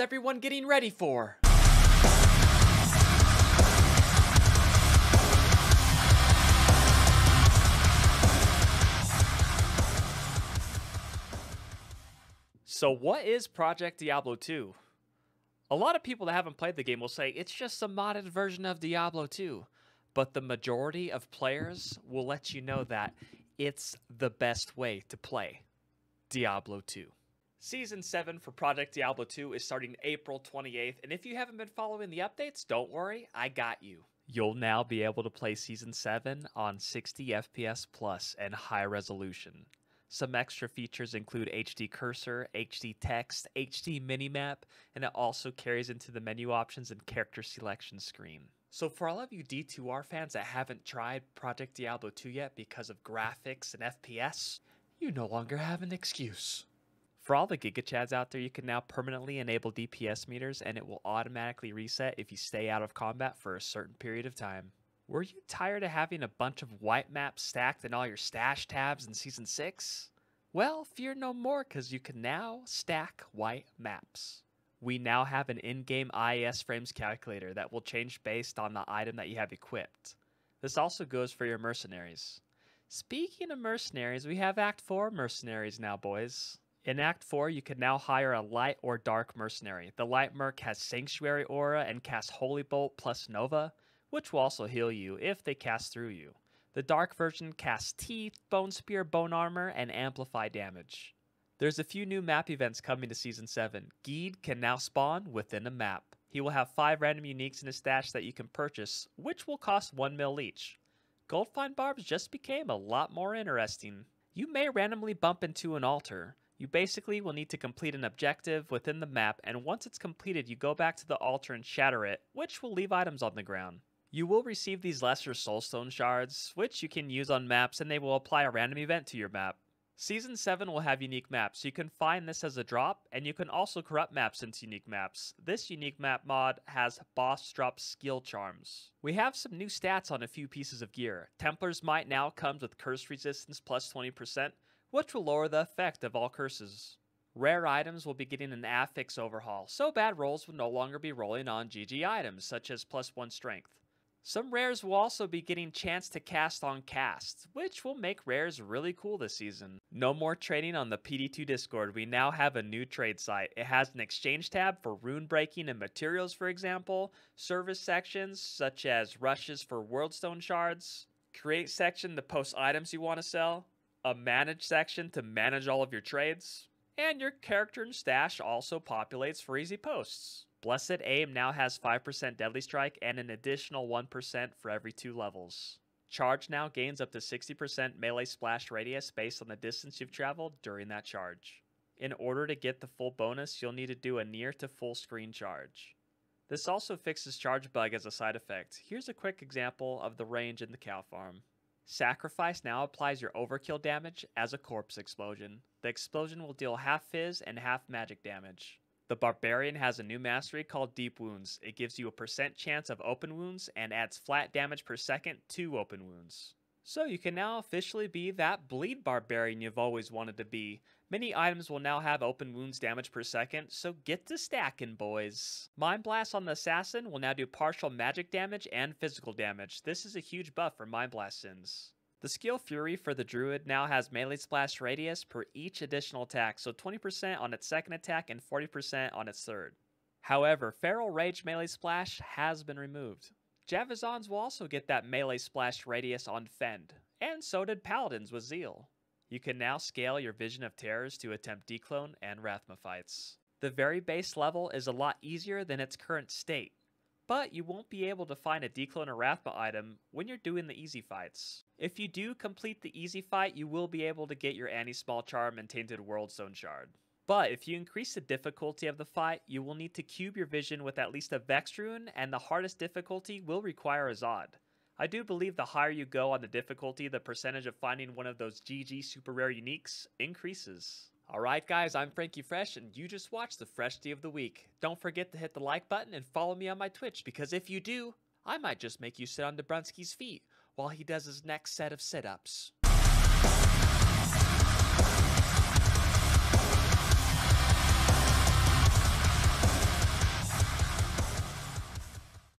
everyone getting ready for? So what is Project Diablo 2? A lot of people that haven't played the game will say it's just a modded version of Diablo 2, but the majority of players will let you know that it's the best way to play Diablo 2. Season 7 for Project Diablo 2 is starting April 28th, and if you haven't been following the updates, don't worry, I got you. You'll now be able to play Season 7 on 60 FPS plus and high resolution. Some extra features include HD cursor, HD text, HD minimap, and it also carries into the menu options and character selection screen. So for all of you D2R fans that haven't tried Project Diablo 2 yet because of graphics and FPS, you no longer have an excuse. For all the Giga Chads out there, you can now permanently enable DPS meters and it will automatically reset if you stay out of combat for a certain period of time. Were you tired of having a bunch of white maps stacked in all your stash tabs in Season 6? Well, fear no more, because you can now stack white maps. We now have an in-game IES frames calculator that will change based on the item that you have equipped. This also goes for your mercenaries. Speaking of mercenaries, we have Act 4 mercenaries now, boys. In Act 4, you can now hire a light or dark mercenary. The light merc has Sanctuary Aura and casts Holy Bolt plus Nova, which will also heal you if they cast through you. The dark version casts Teeth, Bone Spear, Bone Armor, and Amplify damage. There's a few new map events coming to Season 7. Geed can now spawn within a map. He will have 5 random uniques in his stash that you can purchase, which will cost 1 mil each. Goldfind Barbs just became a lot more interesting. You may randomly bump into an altar. You basically will need to complete an objective within the map, and once it's completed, you go back to the altar and shatter it, which will leave items on the ground. You will receive these lesser soulstone shards, which you can use on maps, and they will apply a random event to your map. Season 7 will have unique maps, so you can find this as a drop, and you can also corrupt maps into unique maps. This unique map mod has boss drop skill charms. We have some new stats on a few pieces of gear. Templar's Might now comes with curse resistance plus 20%, which will lower the effect of all curses. Rare items will be getting an affix overhaul, so bad rolls will no longer be rolling on GG items, such as plus 1 strength. Some rares will also be getting chance to cast on casts, which will make rares really cool this season. No more trading on the PD2 Discord. We now have a new trade site. It has an exchange tab for rune breaking and materials, for example, service sections such as rushes for worldstone shards, create section to post items you want to sell, a manage section to manage all of your trades, and your character and stash also populates for easy posts. Blessed Aim now has 5% Deadly Strike and an additional 1% for every 2 levels. Charge now gains up to 60% melee splash radius based on the distance you've traveled during that charge. In order to get the full bonus, you'll need to do a near to full screen charge. This also fixes charge bug as a side effect. Here's a quick example of the range in the cow farm. Sacrifice now applies your overkill damage as a corpse explosion. The explosion will deal half fizz and half magic damage. The Barbarian has a new mastery called Deep Wounds. It gives you a % chance of open wounds and adds flat damage per second to open wounds. So you can now officially be that bleed Barbarian you've always wanted to be. Many items will now have open wounds damage per second, so get to stacking, boys. Mind Blast on the Assassin will now do partial magic damage and physical damage. This is a huge buff for Mind Blast sins. The skill Fury for the Druid now has melee splash radius per each additional attack, so 20% on its second attack and 40% on its third. However, Feral Rage melee splash has been removed. Javazons will also get that melee splash radius on Fend, and so did Paladins with Zeal. You can now scale your Vision of Terrors to attempt Dclone and Rathma fights. The very base level is a lot easier than its current state, but you won't be able to find a Dclone or Rathma item when you're doing the easy fights. If you do complete the easy fight, you will be able to get your Anti-Small Charm and Tainted Worldstone Shard. But if you increase the difficulty of the fight, you will need to cube your vision with at least a Vex Rune, and the hardest difficulty will require a Zod. I do believe the higher you go on the difficulty, the percentage of finding one of those GG super rare uniques increases. Alright guys, I'm FrankieFresh, and you just watched the Fresh Day of the Week. Don't forget to hit the like button and follow me on my Twitch, because if you do, I might just make you sit on Dabrunski's feet while he does his next set of sit-ups.